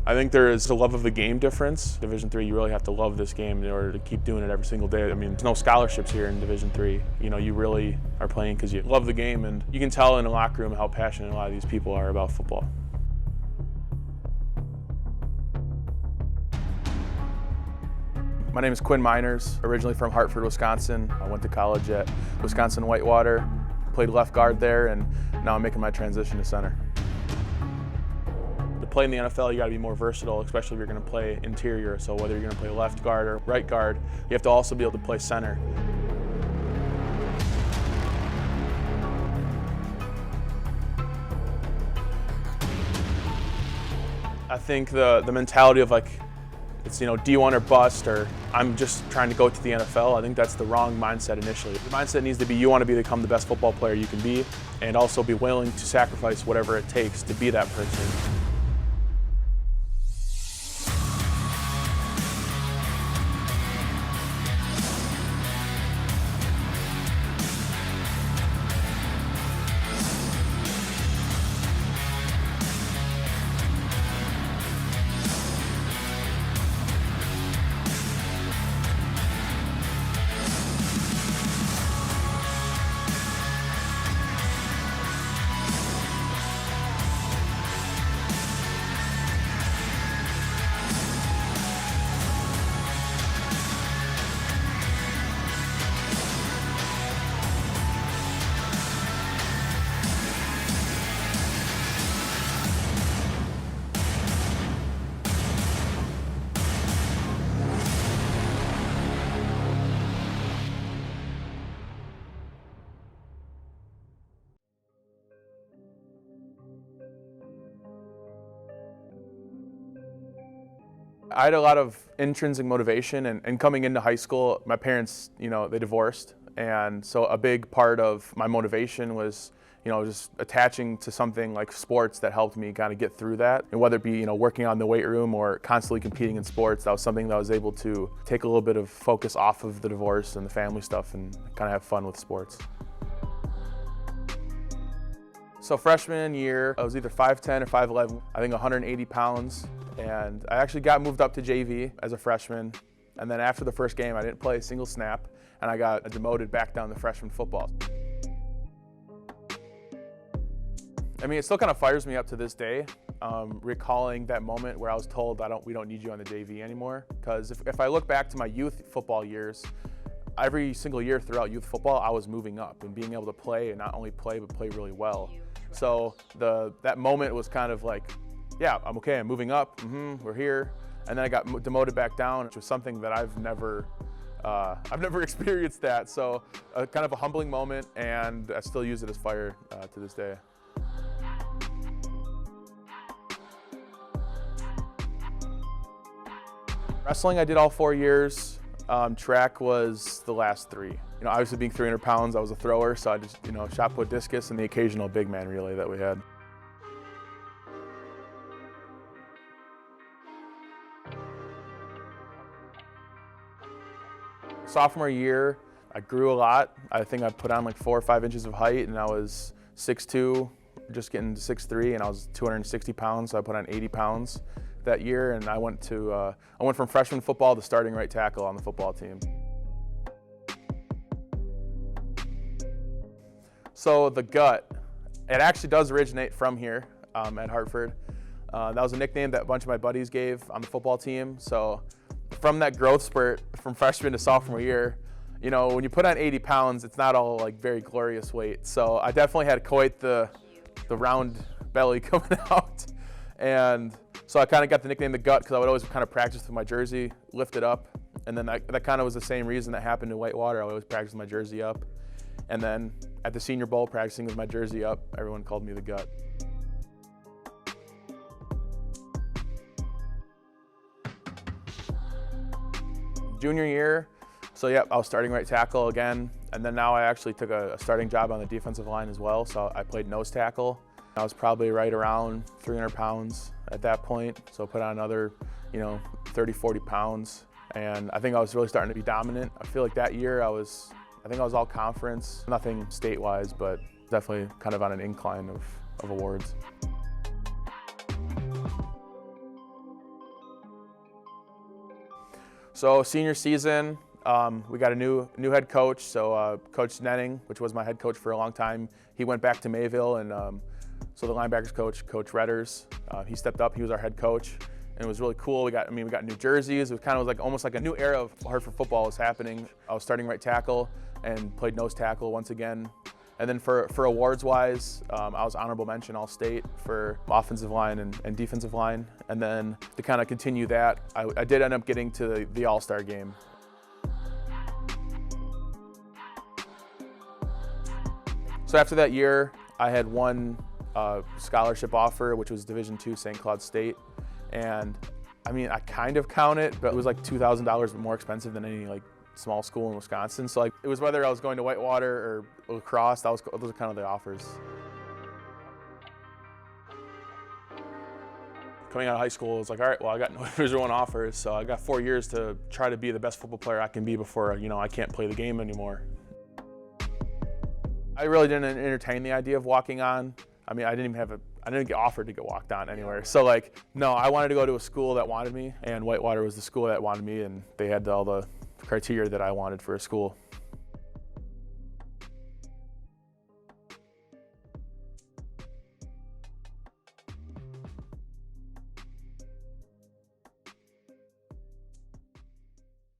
I think there is a love of the game difference. Division III, you really have to love this game in order to keep doing it every single day. I mean, there's no scholarships here in Division III. You know, you really are playing because you love the game, and you can tell in the locker room how passionate a lot of these people are about football. My name is Quinn Meinierz, originally from Hartford, Wisconsin. I went to college at Wisconsin Whitewater, played left guard there, and now I'm making my transition to center. To play in the NFL, you got to be more versatile, especially if you're going to play interior. So whether you're going to play left guard or right guard, you have to also be able to play center. I think the mentality of like, it's, you know, D1 or bust, or I'm just trying to go to the NFL. I think that's the wrong mindset initially. The mindset needs to be you want to become the best football player you can be, and also be willing to sacrifice whatever it takes to be that person. I had a lot of intrinsic motivation, and coming into high school, my parents, you know, they divorced, and so a big part of my motivation was, you know, just attaching to something like sports that helped me kind of get through that. And whether it be, you know, working on the weight room or constantly competing in sports, that was something that I was able to take a little bit of focus off of the divorce and the family stuff and kind of have fun with sports. So freshman year, I was either 5'10" or 5'11", I think 180 pounds. And I actually got moved up to JV as a freshman. And then after the first game, I didn't play a single snap, and I got demoted back down to freshman football. I mean, it still kind of fires me up to this day, recalling that moment where I was told, we don't need you on the JV anymore. Because if I look back to my youth football years, every single year throughout youth football, I was moving up and being able to play, and not only play, but play really well. So that moment was kind of like, yeah, I'm okay, I'm moving up, we're here. And then I got demoted back down, which was something that I've never experienced that. So kind of a humbling moment, and I still use it as fire to this day. Wrestling, I did all 4 years. Track was the last 3. You know, obviously being 300 pounds, I was a thrower, so I just, you know, shot put, discus, and the occasional big man relay that we had. Sophomore year, I grew a lot. I think I put on like 4 or 5 inches of height, and I was 6'2", just getting to 6'3", and I was 260 pounds, so I put on 80 pounds that year, and I went from freshman football to starting right tackle on the football team. So the gut, it actually does originate from here at Hartford. That was a nickname that a bunch of my buddies gave on the football team. So from that growth spurt from freshman to sophomore year, you know, when you put on 80 pounds, it's not all like very glorious weight. So I definitely had quite the round belly coming out. And so I kind of got the nickname the gut because I would always kind of practice with my jersey lifted up. And then that kind of was the same reason that happened in Whitewater. I would always practice with my jersey up. And then at the Senior Bowl, practicing with my jersey up, everyone called me the gut. Junior year, so yeah, I was starting right tackle again, and then now I actually took a starting job on the defensive line as well, so I played nose tackle. I was probably right around 300 pounds at that point, so I put on another, you know, 30, 40 pounds, and I think I was really starting to be dominant. I feel like that year I think I was all conference, nothing state-wise, but definitely kind of on an incline of awards. So senior season, we got a new head coach. So Coach Nenning, which was my head coach for a long time, he went back to Mayville, and so the linebackers coach, Coach Redders, he stepped up. He was our head coach, and it was really cool. We got new jerseys. It was kind of like almost like a new era of Hartford football was happening. I was starting right tackle and played nose tackle once again. And then for awards-wise, I was honorable mention All-State for offensive line and defensive line. And then to kind of continue that, I did end up getting to the All-Star game. So after that year, I had one scholarship offer, which was Division II St. Cloud State. And I mean, I kind of count it, but it was like $2,000 more expensive than any like small school in Wisconsin. So like it was whether I was going to Whitewater or lacrosse, those are kind of the offers. Coming out of high school, it was like, all right, well, I got no Division I offers, so I got 4 years to try to be the best football player I can be before, I can't play the game anymore. I really didn't entertain the idea of walking on. I mean, I didn't get offered to get walked on anywhere. So like, no, I wanted to go to a school that wanted me, and Whitewater was the school that wanted me, and they had all the criteria that I wanted for a school.